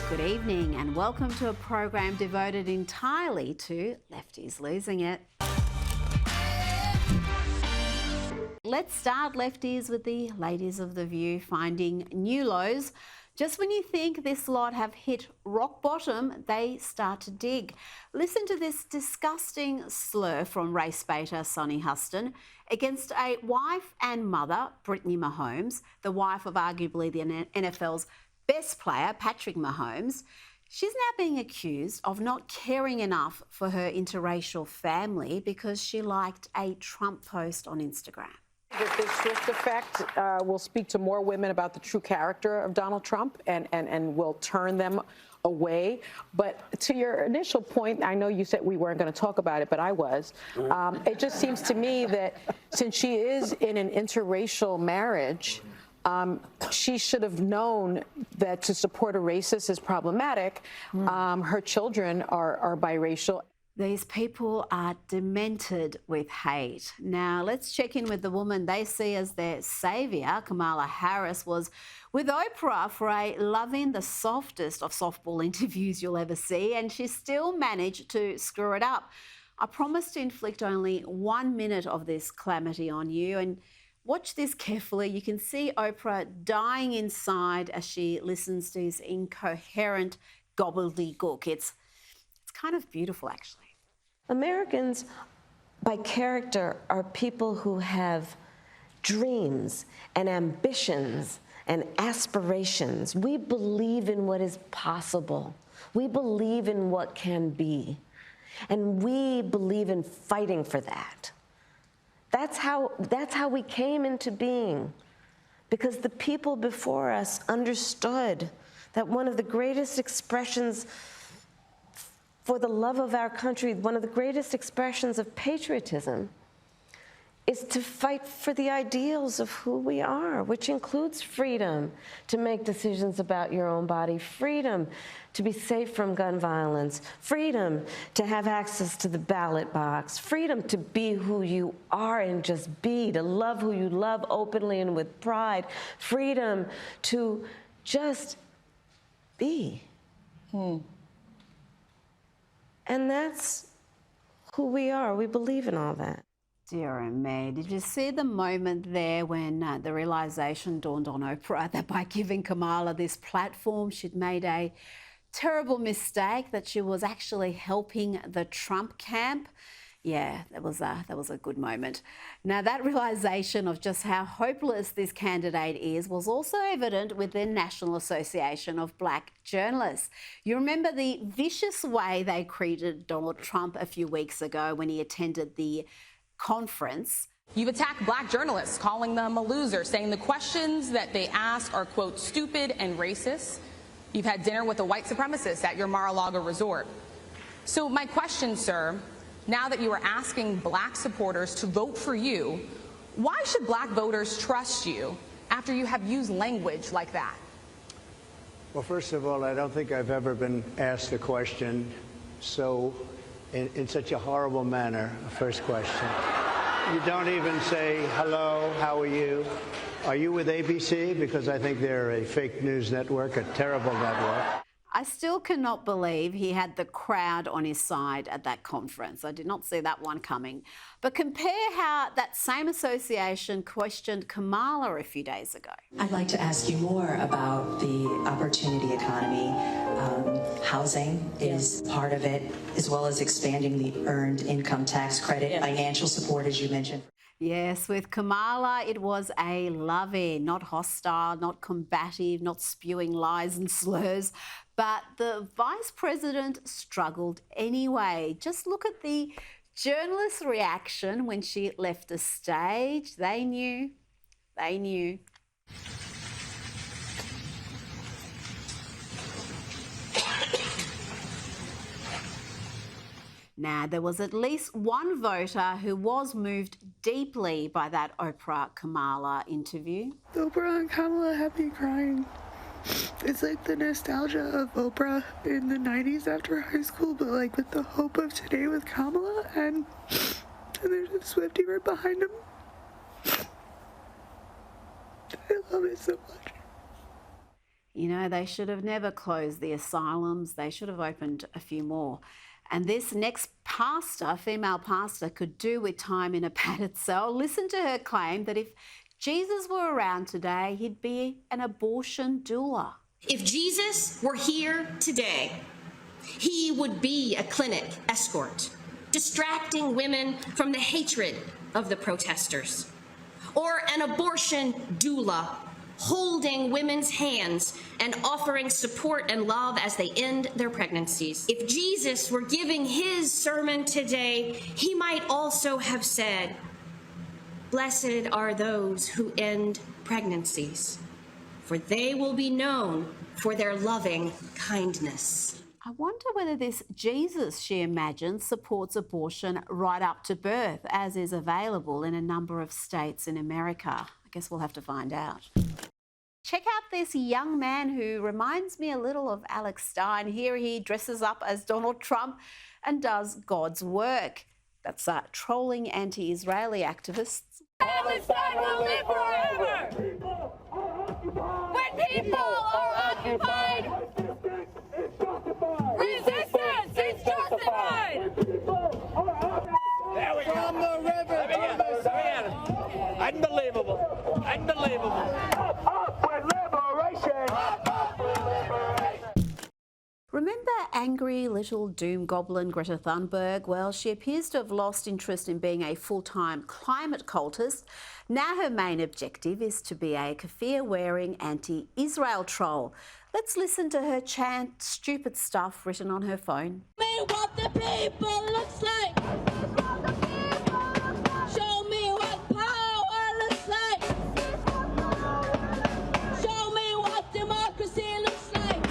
Good evening and welcome to a program devoted entirely to lefties losing it. Let's start, lefties, with the ladies of The View finding new lows. Just when you think this lot have hit rock bottom, they start to dig. Listen to this disgusting slur from race baiter Sonny Huston against a wife and mother, Brittany Mahomes, the wife of arguably the NFL's best player, Patrick Mahomes. She's now being accused of not caring enough for her interracial family because she liked a Trump post on Instagram. That this swift effect will speak to more women about the true character of Donald Trump and will turn them away. But to your initial point, I know you said we weren't going to talk about it, but I was. It just seems to me that since she is in an interracial marriage, she should have known that to support a racist is problematic. Her children are biracial. These people are demented with hate. Now, let's check in with the woman they see as their saviour. Kamala Harris was with Oprah for a loving, the softest of softball interviews you'll ever see, and she still managed to screw it up. I promise to inflict only 1 minute of this calamity on you, and watch this carefully. You can see Oprah dying inside as she listens to his incoherent gobbledygook. It's kind of beautiful, actually. Americans, by character, are people who have dreams and ambitions and aspirations. We believe in what is possible. We believe in what can be. And we believe in fighting for that. That's how we came into being, because the people before us understood that one of the greatest expressions for the love of our country, one of the greatest expressions of patriotism, is to fight for the ideals of who we are, which includes freedom to make decisions about your own body, freedom to be safe from gun violence, freedom to have access to the ballot box, freedom to be who you are and just be, to love who you love openly and with pride, freedom to just be. And that's who we are. We believe in all that. Dear me, did you see the moment there when the realisation dawned on Oprah that by giving Kamala this platform, she'd made a terrible mistake, that she was actually helping the Trump camp? Yeah, that was a good moment. Now, that realisation of just how hopeless this candidate is was also evident with the National Association of Black Journalists. You remember the vicious way they treated Donald Trump a few weeks ago when he attended the conference. You've attacked black journalists, calling them a loser, saying the questions that they ask are, quote, stupid and racist. You've had dinner with a white supremacist at your Mar-a-Lago resort. So my question, sir, now that you are asking black supporters to vote for you, why should black voters trust you after you have used language like that? Well, first of all, I don't think I've ever been asked a question in such a horrible manner. First question. You don't even say, hello, how are you? Are you with ABC? Because I think they're a fake news network, a terrible network. I still cannot believe he had the crowd on his side at that conference. I did not see that one coming. But compare how that same association questioned Kamala a few days ago. I'd like to ask you more about the opportunity economy. Housing is part of it, as well as expanding the earned income tax credit, financial support, as you mentioned. Yes, with Kamala, it was a loving, not hostile, not combative, not spewing lies and slurs. But the Vice President struggled anyway. Just look at the journalists' reaction when she left the stage. They knew. They knew. Now, there was at least one voter who was moved deeply by that Oprah-Kamala interview. Oprah and Kamala had me crying. It's like the nostalgia of Oprah in the 90s after high school, but like with the hope of today with Kamala, and there's a Swiftie right behind him. I love it so much. You know, they should have never closed the asylums. They should have opened a few more. And this next pastor, female pastor, could do with time in a padded cell. Listen to her claim that if Jesus were around today, he'd be an abortion doula. If Jesus were here today, he would be a clinic escort, distracting women from the hatred of the protesters, or an abortion doula, holding women's hands and offering support and love as they end their pregnancies. If Jesus were giving his sermon today, he might also have said, "Blessed are those who end pregnancies, for they will be known for their loving kindness." I wonder whether this Jesus she imagines supports abortion right up to birth, as is available in a number of states in America. I guess we'll have to find out. Check out this young man who reminds me a little of Alex Stein. Here he dresses up as Donald Trump and does God's work. That's trolling anti-Israeli activists. Alex Stein will live forever! When people are occupied, resistance is justified! There we go. From the river to the sea. Unbelievable. Unbelievable. Up with liberation. Up with liberation. Remember angry little doom goblin Greta Thunberg? Well, she appears to have lost interest in being a full-time climate cultist. Now her main objective is to be a keffiyeh-wearing anti-Israel troll. Let's listen to her chant stupid stuff written on her phone. Show me what the people looks like. Show me what power looks like. Show me what democracy looks like.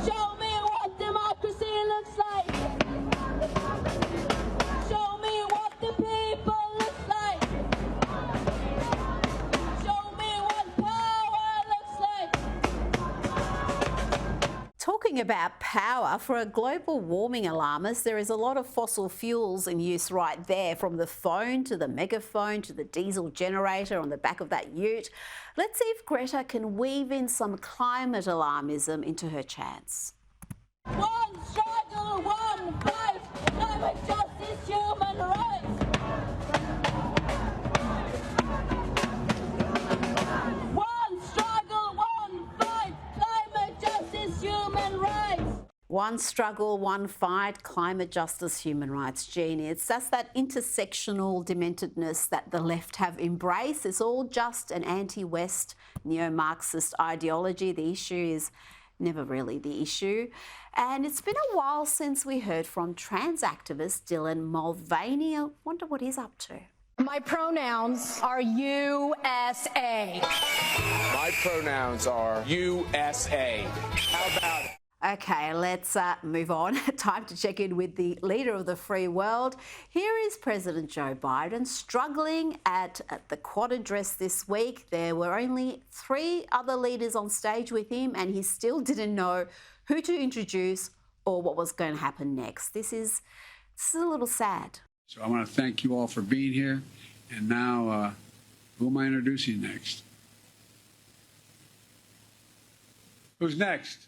Show me what democracy looks like. Show me what the people looks like. Show me what power looks like. Talking about power, for a global warming alarmist, there is a lot of fossil fuels in use right there, from the phone to the megaphone to the diesel generator on the back of that ute. Let's see if Greta can weave in some climate alarmism into her chants. One struggle, one fight, climate justice, human rights. One struggle, one fight, climate justice, human rights. One struggle, one fight, climate justice, human rights. Jeannie, it's just that intersectional dementedness that the left have embraced. It's all just an anti-West neo-Marxist ideology. The issue is never really the issue. And it's been a while since we heard from trans activist Dylan Mulvaney. I wonder what he's up to. My pronouns are USA. My pronouns are USA. How about it? Okay, let's move on. Time to check in with the leader of the free world. Here is President Joe Biden struggling at the Quad address this week. There were only 3 other leaders on stage with him, and he still didn't know who to introduce or what was going to happen next. This is a little sad. So I want to thank you all for being here. And now, who am I introducing next? Who's next?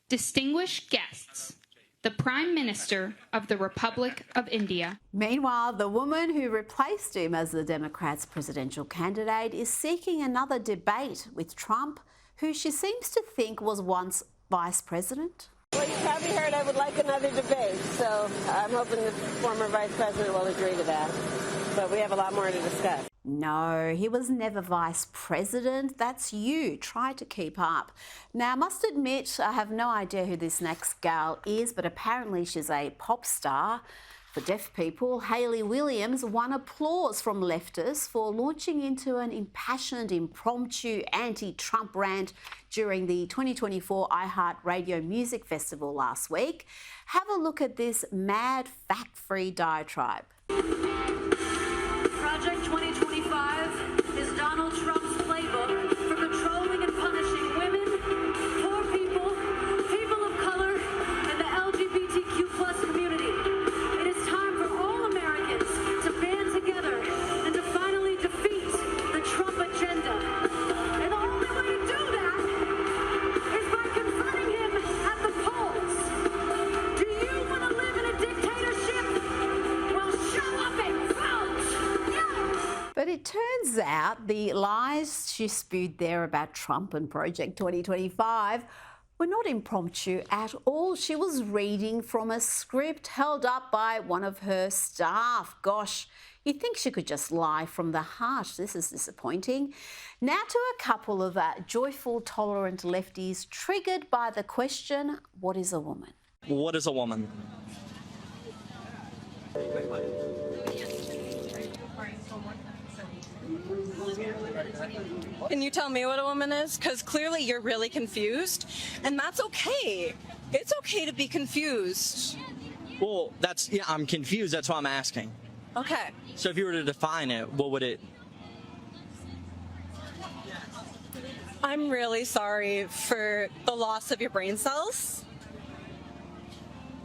Distinguished guests, the Prime Minister of the Republic of India. Meanwhile, the woman who replaced him as the Democrats' presidential candidate is seeking another debate with Trump, who she seems to think was once vice president. Well, you probably heard I would like another debate, so I'm hoping the former vice president will agree to that. But we have a lot more to discuss. No, he was never vice president. That's you. Try to keep up. Now, I must admit, I have no idea who this next gal is, but apparently she's a pop star. For deaf people, Hayley Williams won applause from leftists for launching into an impassioned, impromptu anti-Trump rant during the 2024 iHeartRadio Music Festival last week. Have a look at this mad, fact-free diatribe. Project 2025 is Donald Trump's playbook for controlling and punishing women, poor people, people of color, and the LGBTQ+ community. It is time for all Americans to But it turns out the lies she spewed there about Trump and Project 2025 were not impromptu at all. She was reading from a script held up by one of her staff. Gosh, you'd think she could just lie from the heart. This is disappointing. Now to a couple of joyful, tolerant lefties triggered by the question, what is a woman? What is a woman? Can you tell me what a woman is? Because clearly you're really confused, and that's okay. It's okay to be confused. Well, I'm confused. That's why I'm asking. Okay. So if you were to define it, what would it? I'm really sorry for the loss of your brain cells.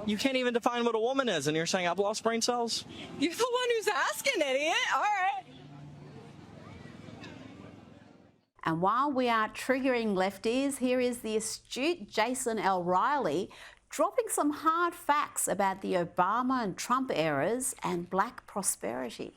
You can't even define what a woman is, and you're saying I've lost brain cells? You're the one who's asking, idiot. All right. And while we are triggering lefties, here is the astute Jason L. Riley dropping some hard facts about the Obama and Trump eras and black prosperity.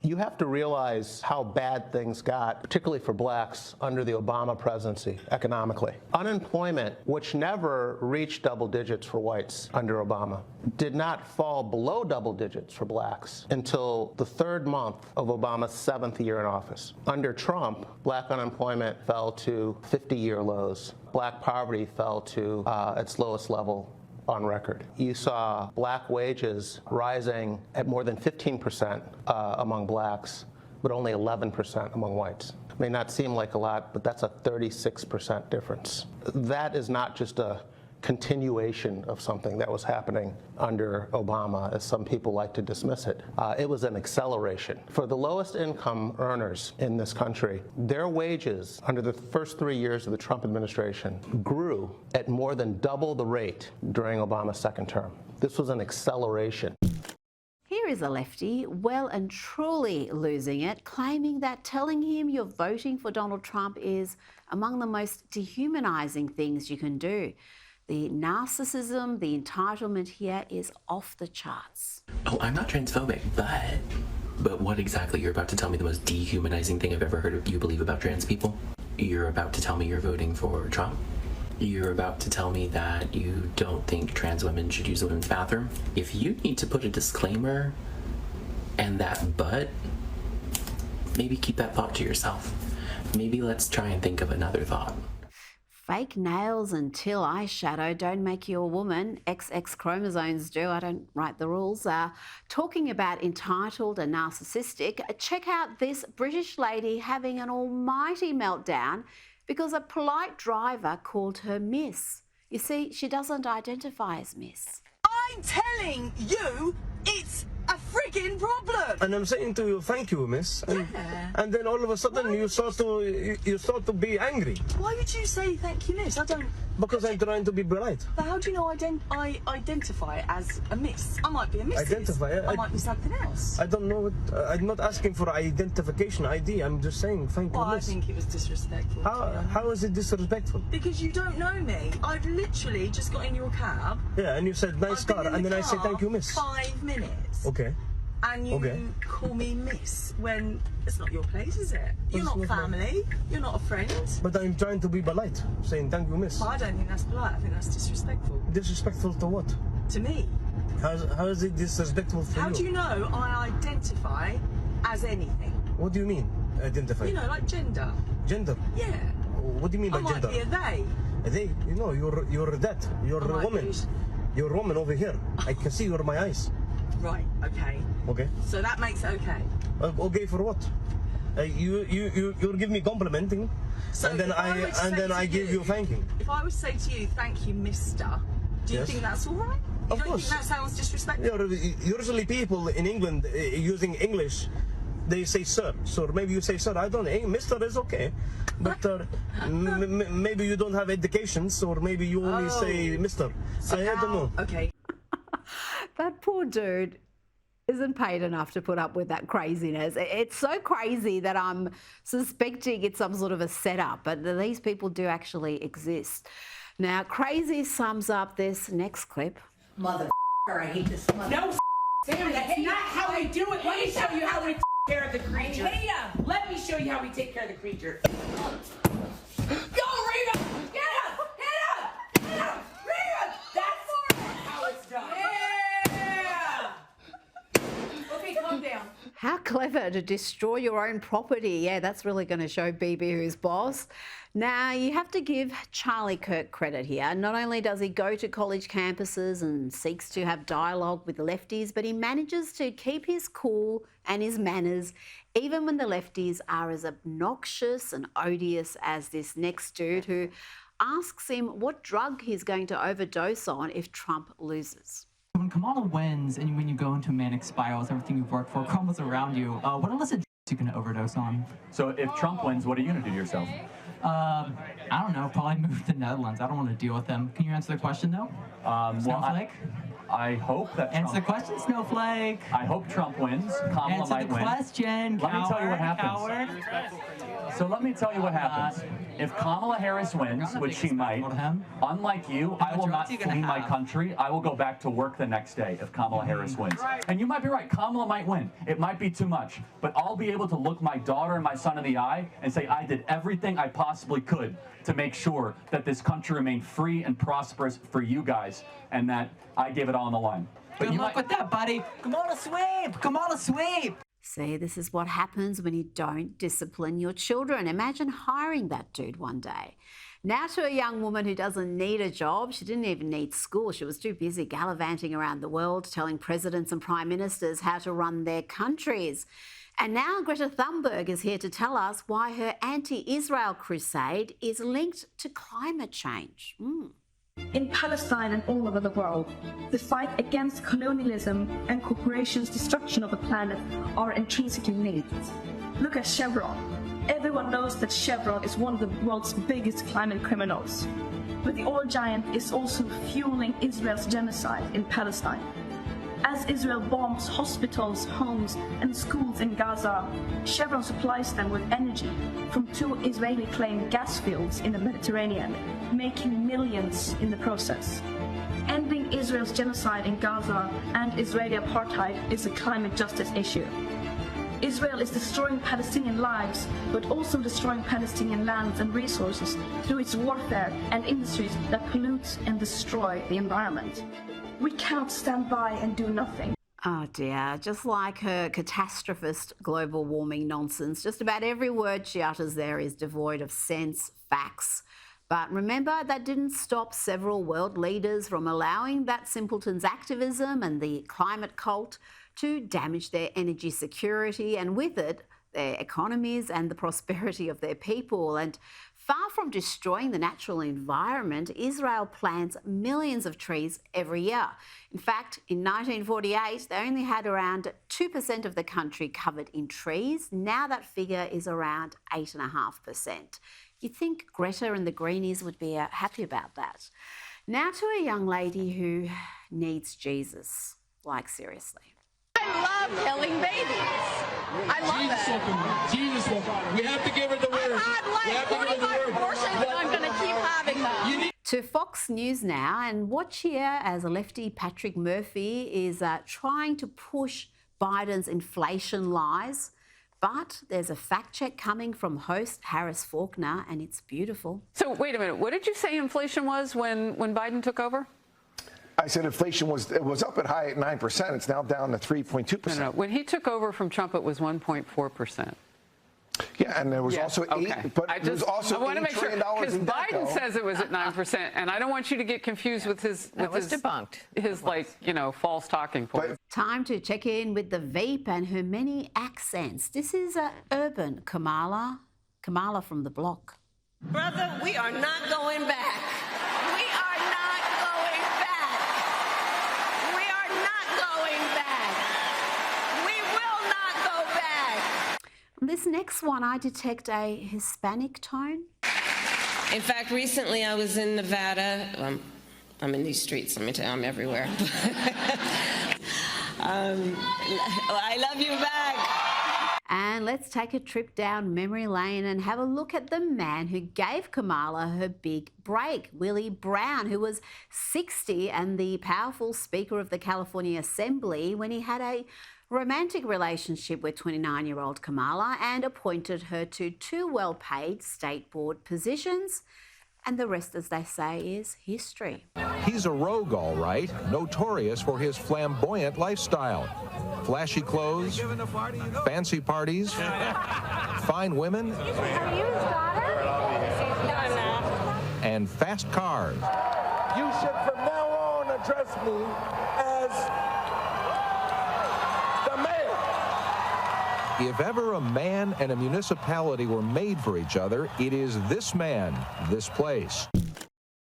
You have to realize how bad things got, particularly for blacks, under the Obama presidency economically. Unemployment, which never reached double digits for whites under Obama, did not fall below double digits for blacks until the third month of Obama's 7th year in office. Under Trump, black unemployment fell to 50-year lows. Black poverty fell to its lowest level on record. You saw black wages rising at more than 15% among blacks, but only 11% among whites. It may not seem like a lot, but that's a 36% difference. That is not just a continuation of something that was happening under Obama, as some people like to dismiss it. It was an acceleration. For the lowest income earners in this country, their wages under the first 3 years of the Trump administration grew at more than double the rate during Obama's second term. This was an acceleration. Here is a lefty well and truly losing it, claiming that telling him you're voting for Donald Trump is among the most dehumanizing things you can do. The narcissism, the entitlement here is off the charts. Oh, I'm not transphobic, but what exactly? You're about to tell me the most dehumanizing thing I've ever heard of you believe about trans people? You're about to tell me you're voting for Trump? You're about to tell me that you don't think trans women should use the women's bathroom? If you need to put a disclaimer and that but, maybe keep that thought to yourself. Maybe let's try and think of another thought. Fake nails and teal eyeshadow don't make you a woman. XX chromosomes do. I don't write the rules. Talking about entitled and narcissistic, check out this British lady having an almighty meltdown because a polite driver called her Miss. You see, she doesn't identify as Miss. I'm telling you, it's a frigging problem. And I'm saying to you, thank you, miss. And then all of a sudden you start to be angry. Why would you say thank you, miss? I don't. Because I'm trying to be polite. But how do you know I identify it as a miss? I might be a miss. Identify it? I might be something else. I don't know what. I'm not asking for identification ID. I'm just saying thank you, Well, miss. I think it was disrespectful. How is it disrespectful? Because you don't know me. I've literally just got in your cab. Yeah, and you said nice car, and then I say thank you, miss. 5 minutes. Okay. And you call me miss when it's not your place, is it? You're not family. You're not a friend. But I'm trying to be polite, saying thank you, miss. Well, I don't think that's polite. I think that's disrespectful. Disrespectful to what? To me. How is it disrespectful for you? How do you know I identify as anything? What do you mean, identify? You know, like gender. Gender? Yeah. What do you mean by gender? I might be a they. A they? You know, you're that. You're a woman. You're a woman over here. I can see you're my eyes. Right, okay. Okay. So that makes it okay. Okay for what? You're giving me complimenting, so and then I give you thanking. If I would say to you, thank you, mister, do you think that's all right? You don't think that sounds disrespectful? Usually people in England using English, they say sir. So maybe you say sir. I don't know. Mister is okay, but maybe you don't have educations, or maybe you only say mister. So I don't know. Okay. That poor dude isn't paid enough to put up with that craziness. It's so crazy that I'm suspecting it's some sort of a setup, but these people do actually exist. Now, crazy sums up this next clip. Mother, I hate this mother. No, Sam, that's not how I do it. Let me show you how I care of the creature. Rita, let me show you how we take care of the creature. Go, Rita! Get up! Get up! Get up! Rita! That's how it's done. Yeah! Okay, calm down. How clever to destroy your own property. Yeah, that's really going to show BB who's boss. Now, you have to give Charlie Kirk credit here. Not only does he go to college campuses and seeks to have dialogue with lefties, but he manages to keep his cool and his manners, even when the lefties are as obnoxious and odious as this next dude who asks him what drug he's going to overdose on if Trump loses. When Kamala wins and when you go into manic spirals, everything you've worked for crumbles around you, what illicit drugs are you going to overdose on? So if Trump wins, what are you going to do to yourself? I don't know, probably move to the Netherlands. I don't want to deal with them. Can you answer the question, though? Snowflake? I hope that Answer the question, Snowflake. I hope Trump wins. Kamala might win. Answer the question, Let me tell you what happens. So let me tell you what happens. If Kamala Harris wins, which she might, unlike you, I will not flee my country. I will go back to work the next day if Kamala Harris wins. And you might be right. Kamala might win. It might be too much. But I'll be able to look my daughter and my son in the eye and say I did everything I possibly could to make sure that this country remained free and prosperous for you guys, and that I gave it all on the line. But Good luck with that, buddy. Kamala sweep! Kamala sweep! See, this is what happens when you don't discipline your children. Imagine hiring that dude one day. Now to a young woman who doesn't need a job. She didn't even need school. She was too busy gallivanting around the world, telling presidents and prime ministers how to run their countries. And now Greta Thunberg is here to tell us why her anti-Israel crusade is linked to climate change. In Palestine and all over the world, the fight against colonialism and corporations' destruction of the planet are intrinsically linked. Look at Chevron. Everyone knows that Chevron is one of the world's biggest climate criminals. But the oil giant is also fueling Israel's genocide in Palestine. As Israel bombs hospitals, homes, and schools in Gaza, Chevron supplies them with energy from 2 Israeli-claimed gas fields in the Mediterranean, making millions in the process. Ending Israel's genocide in Gaza and Israeli apartheid is a climate justice issue. Israel is destroying Palestinian lives, but also destroying Palestinian lands and resources through its warfare and industries that pollute and destroy the environment. We cannot stand by and do nothing. Oh dear, just like her catastrophist global warming nonsense, just about every word she utters there is devoid of sense, facts. But remember, that didn't stop several world leaders from allowing that simpleton's activism and the climate cult to damage their energy security and with it, their economies and the prosperity of their people. And far from destroying the natural environment, Israel plants millions of trees every year. In fact, in 1948, they only had around 2% of the country covered in trees. Now that figure is around 8.5%. You'd think Greta and the Greenies would be happy about that. Now to a young lady who needs Jesus. Like, seriously. I love killing babies. I love it. Jesus will come. We have to give her the word. I've had like 45 abortions and I'm going to keep having them. To Fox News now, and watch here as a lefty Patrick Murphy is trying to push Biden's inflation lies. But there's a fact check coming from host Harris Faulkner, and it's beautiful. So wait a minute, what did you say inflation was when Biden took over? I said inflation was up at high at 9%. It's now down to 3.2%. No. When he took over from Trump, it was 1.4%. Yeah, and there was also there was also I want to make sure because Biden debt, says it was at 9%, and I don't want you to get confused with his debunked. His false talking point. Time to check in with the Veep and her many accents. This is urban Kamala from the block. Brother, we are not going back. We are not going back. We are not going back. We will not go back. This next one, I detect a Hispanic tone. In fact, recently I was in Nevada. I'm in these streets, let me tell you, I'm everywhere. I love you back. And let's take a trip down memory lane and have a look at the man who gave Kamala her big break, Willie Brown, who was 60 and the powerful Speaker of the California Assembly when he had a romantic relationship with 29-year-old Kamala and appointed her to 2 well-paid state board positions. And the rest, as they say, is history. He's a rogue, all right, notorious for his flamboyant lifestyle. Flashy clothes, fancy parties, fine women, Are you his daughter? and fast cars. You should from now on address me as the mayor. If ever a man and a municipality were made for each other, it is this man, this place.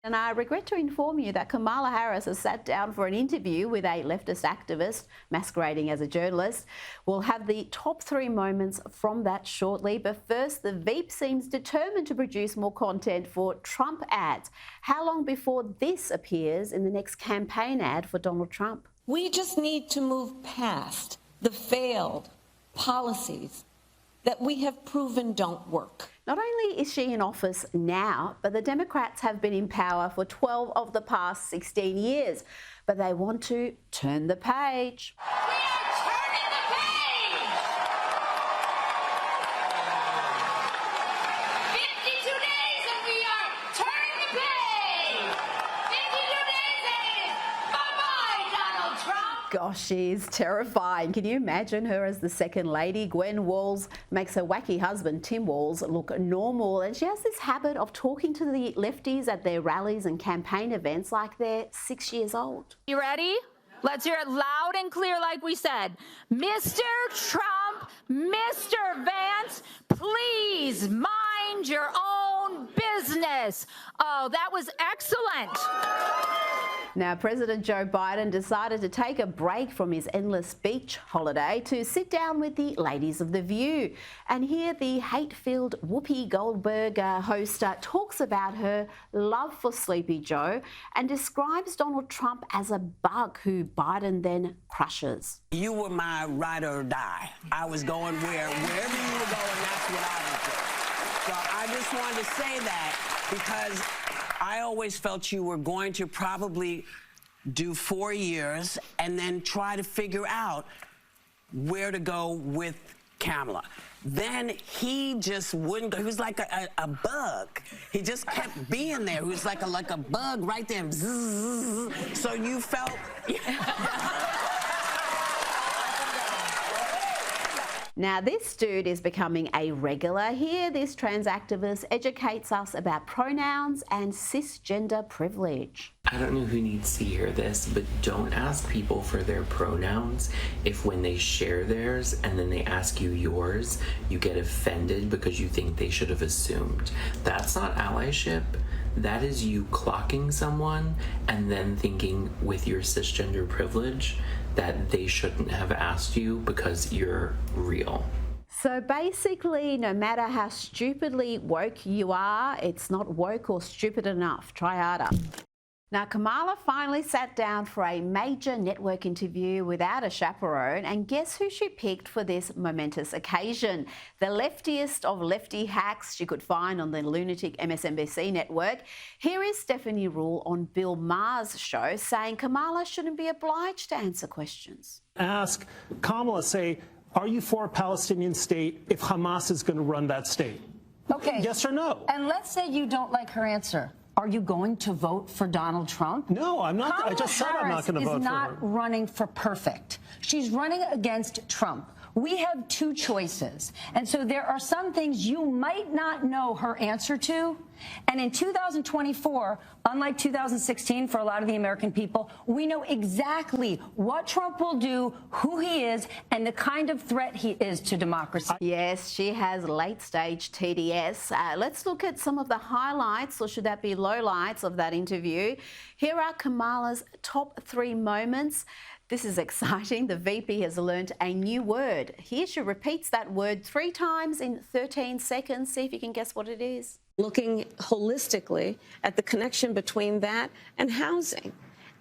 And I regret to inform you that Kamala Harris has sat down for an interview with a leftist activist masquerading as a journalist. We'll have the top 3 moments from that shortly. But first, the Veep seems determined to produce more content for Trump ads. How long before this appears in the next campaign ad for Donald Trump? We just need to move past the failed policies that we have proven don't work. Not only is she in office now, but the Democrats have been in power for 12 of the past 16 years. But they want to turn the page. Gosh, she's terrifying. Can you imagine her as the second lady? Gwen Walls makes her wacky husband, Tim Walls, look normal. And she has this habit of talking to the lefties at their rallies and campaign events like they're 6 years old. You ready? Let's hear it loud and clear like we said. Mr. Trump, Mr. Vance, please mind your own business. Oh, that was excellent. Now, President Joe Biden decided to take a break from his endless beach holiday to sit down with the ladies of The View. And here the hate-filled Whoopi Goldberg host talks about her love for Sleepy Joe and describes Donald Trump as a bug who Biden then crushes. You were my ride or die. I was going wherever you were going, that's what I was doing. So I just wanted to say that because I always felt you were going to probably do 4 years and then try to figure out where to go with Kamala. Then he just wouldn't go. He was like a bug. He just kept being there. He was like a bug right there. So you felt... Now, this dude is becoming a regular here. This trans activist educates us about pronouns and cisgender privilege. I don't know who needs to hear this, but don't ask people for their pronouns if when they share theirs and then they ask you yours, you get offended because you think they should have assumed. That's not allyship. That is you clocking someone and then thinking with your cisgender privilege that they shouldn't have asked you because you're real. So basically, no matter how stupidly woke you are, it's not woke or stupid enough. Try harder. Now, Kamala finally sat down for a major network interview without a chaperone, and guess who she picked for this momentous occasion? The leftiest of lefty hacks she could find on the lunatic MSNBC network. Here is Stephanie Rule on Bill Maher's show saying Kamala shouldn't be obliged to answer questions. Ask Kamala, say, are you for a Palestinian state if Hamas is going to run that state? Okay. Yes or no? And let's say you don't like her answer. Are you going to vote for Donald Trump? No, I'm not. Kamala I just said I'm not going to vote for her. Harris is not running for perfect. She's running against Trump. We have 2 choices. And so there are some things you might not know her answer to. And in 2024, unlike 2016 for a lot of the American people, we know exactly what Trump will do, who he is, and the kind of threat he is to democracy. Yes, she has late-stage TDS. Let's look at some of the highlights, or should that be lowlights, of that interview. Here are Kamala's top 3 moments. This is exciting. The VP has learnt a new word. Here she repeats that word 3 times in 13 seconds. See if you can guess what it is. Looking holistically at the connection between that and housing,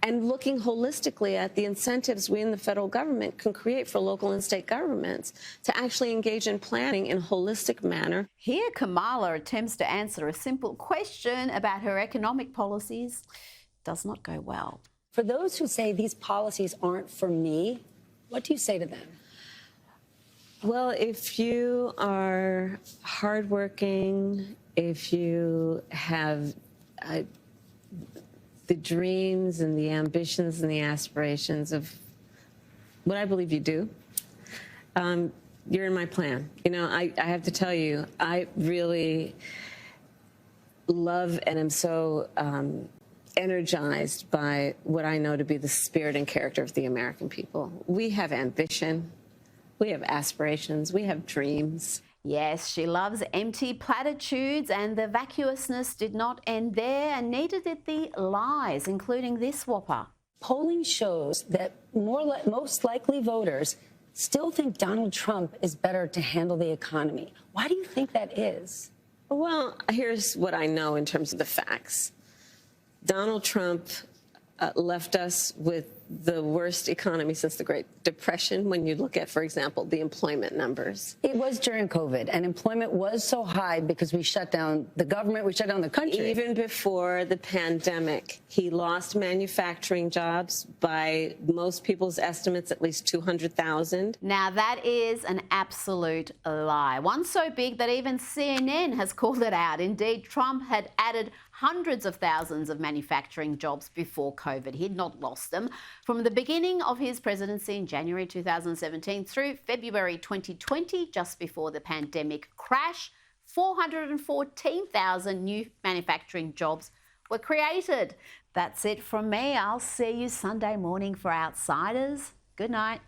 and looking holistically at the incentives we in the federal government can create for local and state governments to actually engage in planning in a holistic manner. Here, Kamala attempts to answer a simple question about her economic policies. Does not go well. For those who say these policies aren't for me, what do you say to them? Well, if you are hardworking, if you have the dreams and the ambitions and the aspirations of what I believe you do, you're in my plan. You know, I have to tell you, I really love and am so energized by what I know to be the spirit and character of the American people. We have ambition. We have aspirations. We have dreams. Yes, she loves empty platitudes, and the vacuousness did not end there, and neither did the lies, including this whopper. Polling shows that most likely voters still think Donald Trump is better to handle the economy. Why do you think that is? Well, here's what I know in terms of the facts. Donald Trump left us with the worst economy since the Great Depression when you look at, for example, the employment numbers. It was during COVID, and employment was so high because we shut down the government, we shut down the country. Even before the pandemic, he lost manufacturing jobs by most people's estimates, at least 200,000. Now, that is an absolute lie. One so big that even CNN has called it out. Indeed, Trump had added hundreds of thousands of manufacturing jobs before COVID. He'd not lost them. From the beginning of his presidency in January 2017 through February 2020, just before the pandemic crash, 414,000 new manufacturing jobs were created. That's it from me. I'll see you Sunday morning for Outsiders. Good night.